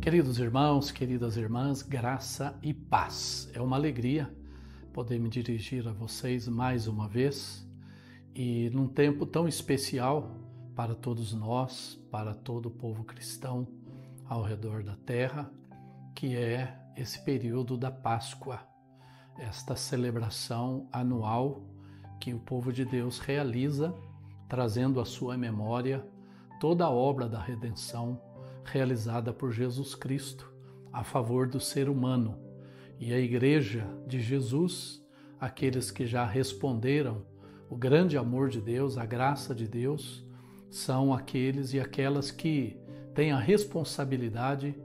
Queridos irmãos, queridas irmãs, graça e paz. É uma alegria poder me dirigir a vocês mais uma vez e num tempo tão especial para todos nós, para todo o povo cristão ao redor da terra, que é esse período da Páscoa, esta celebração anual que o povo de Deus realiza, trazendo à sua memória toda a obra da redenção realizada por Jesus Cristo a favor do ser humano. E a Igreja de Jesus, aqueles que já responderam o grande amor de Deus, a graça de Deus, são aqueles e aquelas que têm a responsabilidade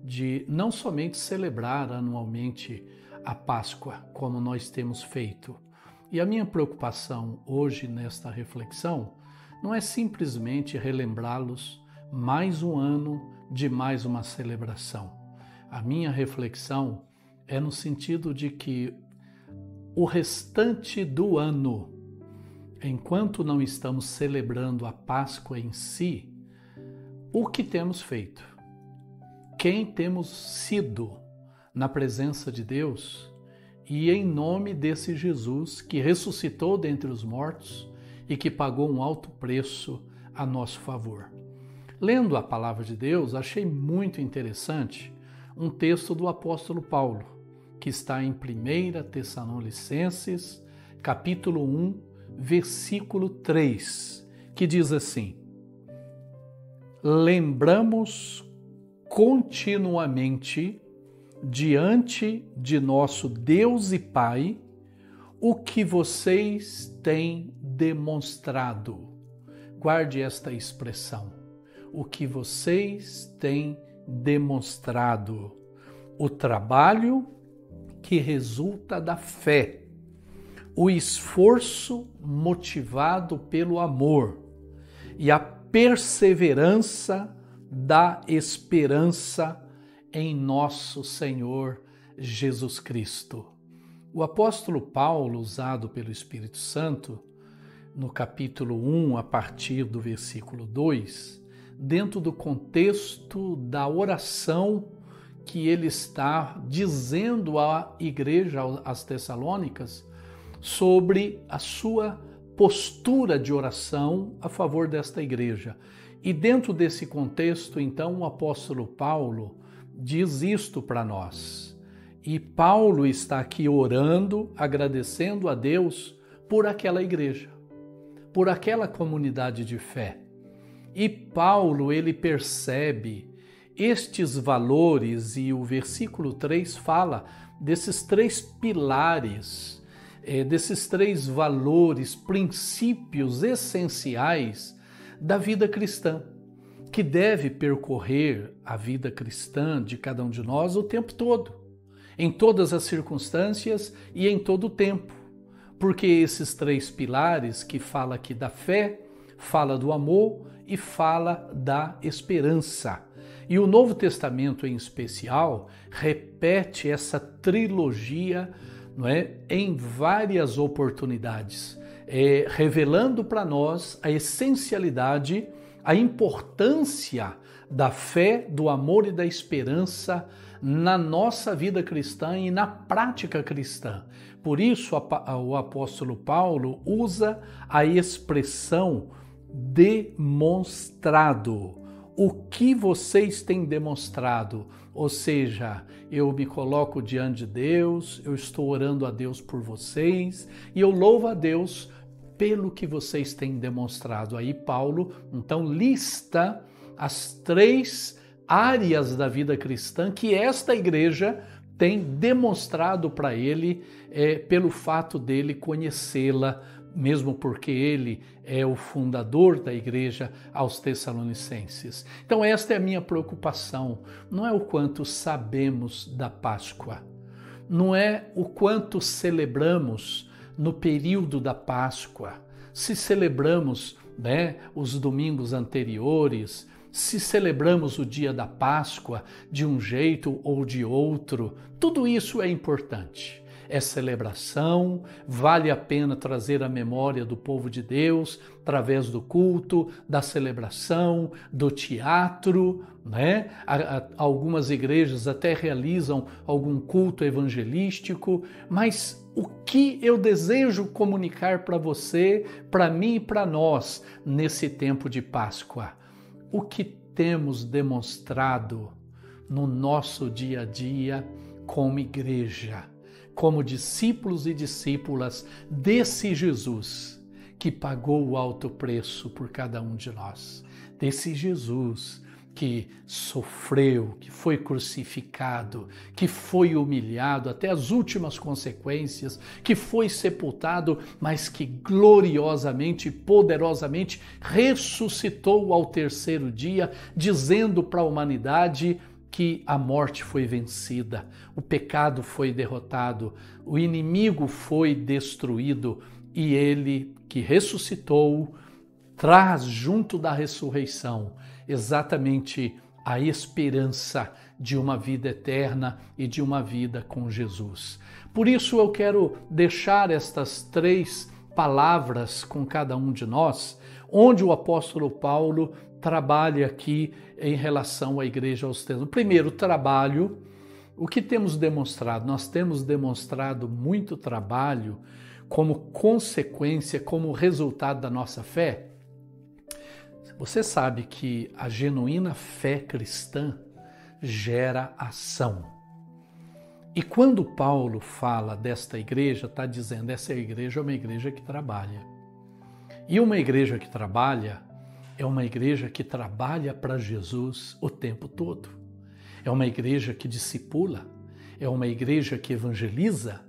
de não somente celebrar anualmente a Páscoa, como nós temos feito. E a minha preocupação hoje nesta reflexão não é simplesmente relembrá-los mais um ano de mais uma celebração. A minha reflexão é no sentido de que o restante do ano, enquanto não estamos celebrando a Páscoa em si, o que temos feito? Quem temos sido na presença de Deus e em nome desse Jesus que ressuscitou dentre os mortos e que pagou um alto preço a nosso favor. Lendo a palavra de Deus, achei muito interessante um texto do apóstolo Paulo, que está em 1 Tessalonicenses, capítulo 1, versículo 3, que diz assim: lembramos continuamente diante de nosso Deus e Pai o que vocês têm demonstrado. Guarde esta expressão. O que vocês têm demonstrado. O trabalho que resulta da fé. O esforço motivado pelo amor. E a perseverança da esperança em nosso Senhor Jesus Cristo. O apóstolo Paulo, usado pelo Espírito Santo, no capítulo 1, a partir do versículo 2, dentro do contexto da oração que ele está dizendo à igreja, às Tessalônicas, sobre a sua postura de oração a favor desta igreja. E dentro desse contexto, então, o apóstolo Paulo diz isto para nós. E Paulo está aqui orando, agradecendo a Deus por aquela igreja, por aquela comunidade de fé. E Paulo, ele percebe estes valores, e o versículo 3 fala desses três pilares, desses três valores, princípios essenciais da vida cristã, que deve percorrer a vida cristã de cada um de nós o tempo todo, em todas as circunstâncias e em todo o tempo. Porque esses três pilares que fala aqui da fé, fala do amor e fala da esperança. E o Novo Testamento, em especial, repete essa trilogia, não é, em várias oportunidades, revelando para nós a essencialidade, a importância da fé, do amor e da esperança na nossa vida cristã e na prática cristã. Por isso, o apóstolo Paulo usa a expressão demonstrado. O que vocês têm demonstrado? Ou seja, eu me coloco diante de Deus, eu estou orando a Deus por vocês e eu louvo a Deus pelo que vocês têm demonstrado. Aí Paulo, então, lista as três áreas da vida cristã que esta igreja tem demonstrado para ele, pelo fato dele conhecê-la, mesmo porque ele é o fundador da igreja aos Tessalonicenses. Então esta é a minha preocupação, não é o quanto sabemos da Páscoa, não é o quanto celebramos no período da Páscoa, se celebramos, os domingos anteriores, se celebramos o dia da Páscoa de um jeito ou de outro, tudo isso é importante. é celebração, vale a pena trazer a memória do povo de Deus através do culto, da celebração, do teatro, né? Algumas igrejas até realizam algum culto evangelístico, mas o que eu desejo comunicar para você, para mim e para nós nesse tempo de Páscoa? O que temos demonstrado no nosso dia a dia como igreja, como discípulos e discípulas desse Jesus que pagou o alto preço por cada um de nós, desse Jesus que sofreu, que foi crucificado, que foi humilhado até as últimas consequências, que foi sepultado, mas que gloriosamente e poderosamente ressuscitou ao terceiro dia, dizendo para a humanidade que a morte foi vencida, o pecado foi derrotado, o inimigo foi destruído e ele que ressuscitou traz junto da ressurreição exatamente a esperança de uma vida eterna e de uma vida com Jesus. Por isso eu quero deixar estas 3 palavras com cada um de nós, onde o apóstolo Paulo trabalha aqui em relação à igreja aos tempos. Primeiro, trabalho. O que temos demonstrado? Nós temos demonstrado muito trabalho como consequência, como resultado da nossa fé. Você sabe que a genuína fé cristã gera ação. E quando Paulo fala desta igreja, está dizendo que essa igreja é uma igreja que trabalha. E uma igreja que trabalha é uma igreja que trabalha para Jesus o tempo todo. É uma igreja que discipula, é uma igreja que evangeliza,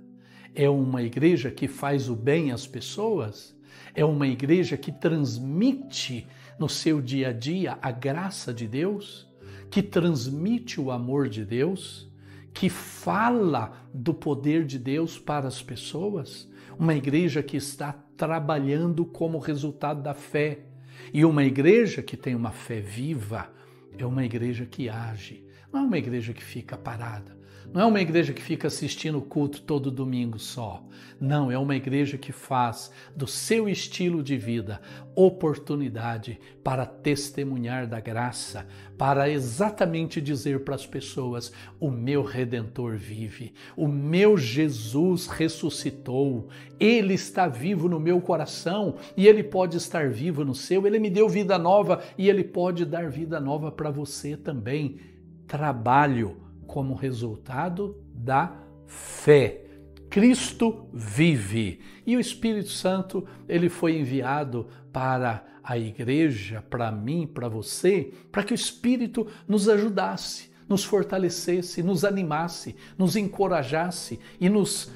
é uma igreja que faz o bem às pessoas, é uma igreja que transmite no seu dia a dia a graça de Deus, que transmite o amor de Deus, que fala do poder de Deus para as pessoas, uma igreja que está trabalhando como resultado da fé. E uma igreja que tem uma fé viva é uma igreja que age, não é uma igreja que fica parada. Não é uma igreja que fica assistindo o culto todo domingo só. Não, é uma igreja que faz do seu estilo de vida oportunidade para testemunhar da graça, para exatamente dizer para as pessoas: o meu Redentor vive, o meu Jesus ressuscitou, Ele está vivo no meu coração e Ele pode estar vivo no seu, Ele me deu vida nova e Ele pode dar vida nova para você também. Trabalho como resultado da fé. Cristo vive. E o Espírito Santo, ele foi enviado para a igreja, para mim, para você, para que o Espírito nos ajudasse, nos fortalecesse, nos animasse, nos encorajasse e nos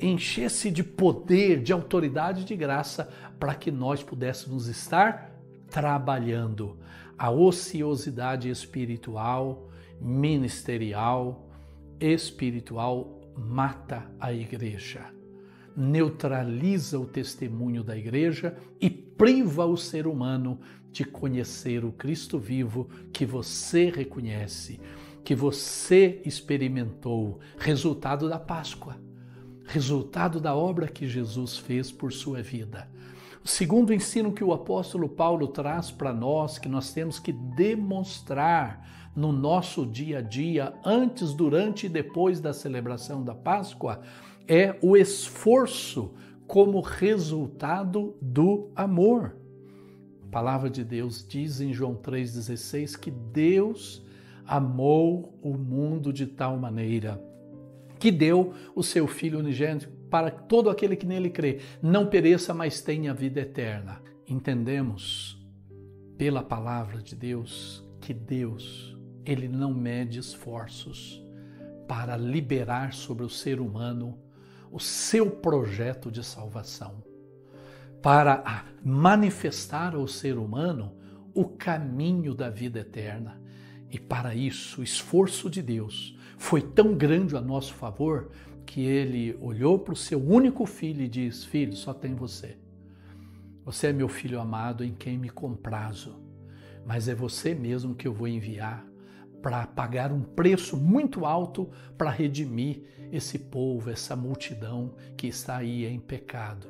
enchesse de poder, de autoridade, de graça, para que nós pudéssemos estar trabalhando. A ociosidade espiritual, ministerial, espiritual mata a igreja, neutraliza o testemunho da igreja e priva o ser humano de conhecer o Cristo vivo que você reconhece, que você experimentou, resultado da Páscoa, resultado da obra que Jesus fez por sua vida. O segundo ensino que o apóstolo Paulo traz para nós, que nós temos que demonstrar no nosso dia a dia, antes, durante e depois da celebração da Páscoa, é o esforço como resultado do amor. A palavra de Deus diz em João 3,16 que Deus amou o mundo de tal maneira que deu o seu Filho unigênito para todo aquele que nele crê, não pereça, mas tenha vida eterna. Entendemos pela palavra de Deus que Deus, ele não mede esforços para liberar sobre o ser humano o seu projeto de salvação, para manifestar ao ser humano o caminho da vida eterna. E para isso, o esforço de Deus foi tão grande a nosso favor que ele olhou para o seu único filho e diz: filho, só tem você. Você é meu filho amado em quem me comprazo, mas é você mesmo que eu vou enviar para pagar um preço muito alto para redimir esse povo, essa multidão que está aí em pecado.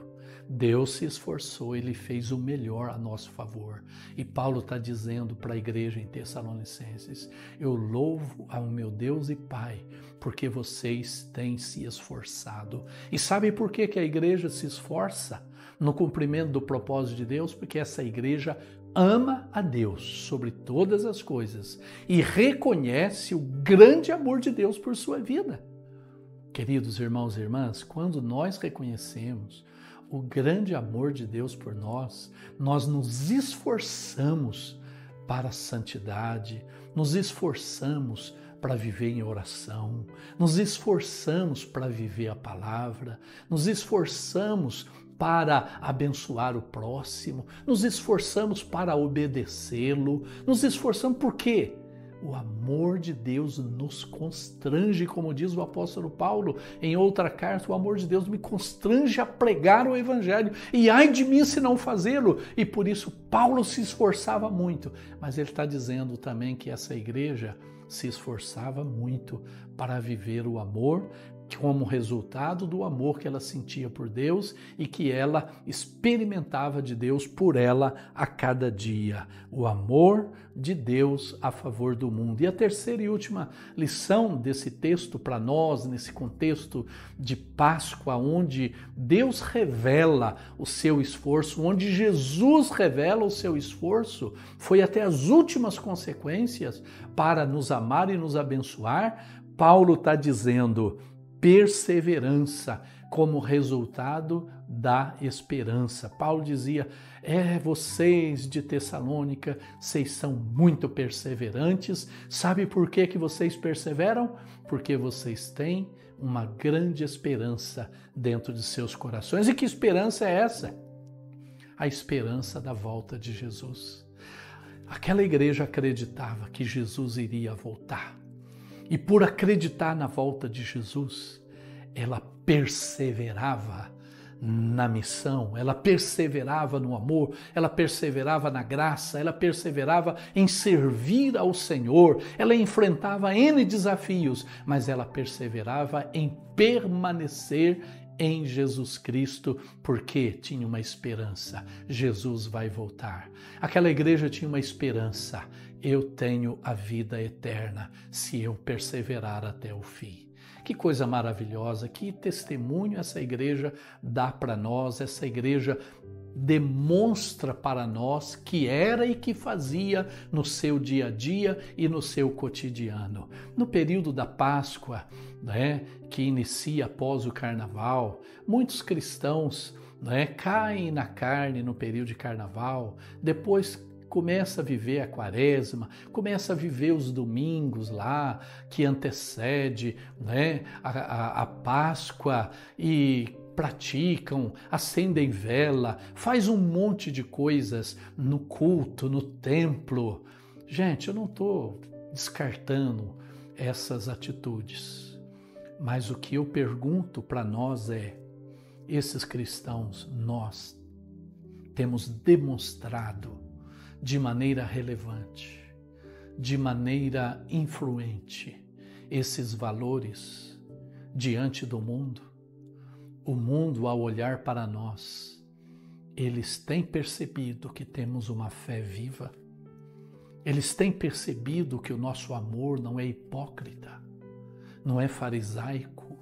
Deus se esforçou, Ele fez o melhor a nosso favor. E Paulo está dizendo para a igreja em Tessalonicenses: eu louvo ao meu Deus e Pai, porque vocês têm se esforçado. E sabe por que a igreja se esforça no cumprimento do propósito de Deus? Porque essa igreja ama a Deus sobre todas as coisas e reconhece o grande amor de Deus por sua vida. Queridos irmãos e irmãs, quando nós reconhecemos o grande amor de Deus por nós, nós nos esforçamos para a santidade, nos esforçamos para viver em oração, nos esforçamos para viver a palavra, nos esforçamos para abençoar o próximo, nos esforçamos para obedecê-lo, nos esforçamos por quê? O amor de Deus nos constrange, como diz o apóstolo Paulo em outra carta, o amor de Deus me constrange a pregar o evangelho, e ai de mim se não fazê-lo. E por isso Paulo se esforçava muito, mas ele está dizendo também que essa igreja se esforçava muito para viver o amor como resultado do amor que ela sentia por Deus e que ela experimentava de Deus por ela a cada dia. O amor de Deus a favor do mundo. E a terceira e última lição desse texto para nós, nesse contexto de Páscoa, onde Deus revela o seu esforço, onde Jesus revela o seu esforço, foi até as últimas consequências para nos amar e nos abençoar. Paulo está dizendo: perseverança como resultado da esperança. Paulo dizia: vocês de Tessalônica, vocês são muito perseverantes. Sabe por que vocês perseveram? Porque vocês têm uma grande esperança dentro de seus corações. E que esperança é essa? A esperança da volta de Jesus. Aquela igreja acreditava que Jesus iria voltar. E por acreditar na volta de Jesus, ela perseverava na missão, ela perseverava no amor, ela perseverava na graça, ela perseverava em servir ao Senhor, ela enfrentava N desafios, mas ela perseverava em permanecer em Jesus Cristo, porque tinha uma esperança: Jesus vai voltar. Aquela igreja tinha uma esperança: eu tenho a vida eterna se eu perseverar até o fim. Que coisa maravilhosa, que testemunho essa igreja dá para nós, essa igreja demonstra para nós que era e que fazia no seu dia a dia e no seu cotidiano. No período da Páscoa, que inicia após o Carnaval, muitos cristãos caem na carne no período de Carnaval, depois começa a viver a Quaresma, começa a viver os domingos lá que antecede a Páscoa e praticam, acendem vela, faz um monte de coisas no culto, no templo. Gente, eu não estou descartando essas atitudes, mas o que eu pergunto para nós é: esses cristãos, nós temos demonstrado de maneira relevante, de maneira influente, esses valores diante do mundo? O mundo, ao olhar para nós, eles têm percebido que temos uma fé viva? Eles têm percebido que o nosso amor não é hipócrita, não é farisaico?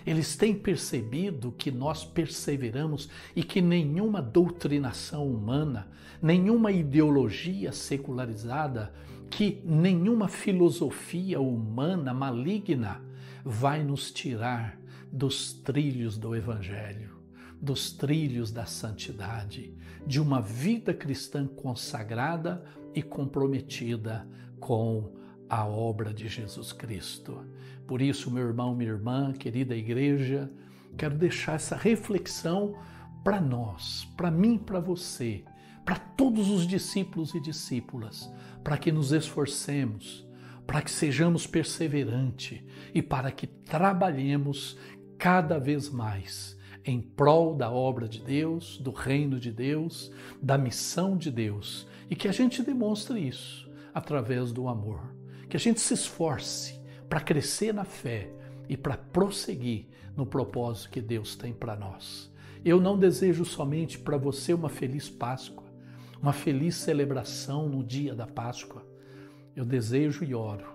Eles têm percebido que nós perseveramos e que nenhuma doutrinação humana, nenhuma ideologia secularizada, que nenhuma filosofia humana maligna vai nos tirar dos trilhos do Evangelho, dos trilhos da santidade, de uma vida cristã consagrada e comprometida com a obra de Jesus Cristo. Por isso, meu irmão, minha irmã, querida igreja, quero deixar essa reflexão para nós, para mim, para você, para todos os discípulos e discípulas, para que nos esforcemos, para que sejamos perseverantes e para que trabalhemos cada vez mais em prol da obra de Deus, do reino de Deus, da missão de Deus, e que a gente demonstre isso através do amor. Que a gente se esforce para crescer na fé e para prosseguir no propósito que Deus tem para nós. Eu não desejo somente para você uma feliz Páscoa, uma feliz celebração no dia da Páscoa. Eu desejo e oro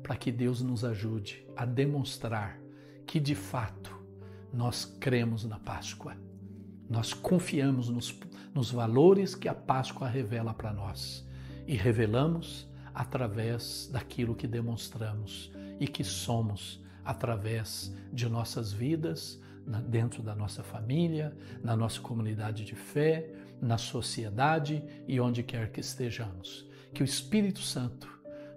para que Deus nos ajude a demonstrar que de fato nós cremos na Páscoa. Nós confiamos nos valores que a Páscoa revela para nós e revelamos através daquilo que demonstramos e que somos através de nossas vidas, dentro da nossa família, na nossa comunidade de fé, na sociedade e onde quer que estejamos. Que o Espírito Santo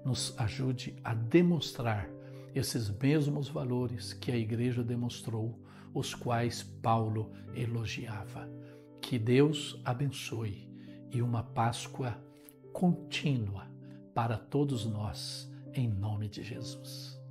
nos ajude a demonstrar esses mesmos valores que a igreja demonstrou, os quais Paulo elogiava. Que Deus abençoe e uma Páscoa contínua para todos nós, em nome de Jesus.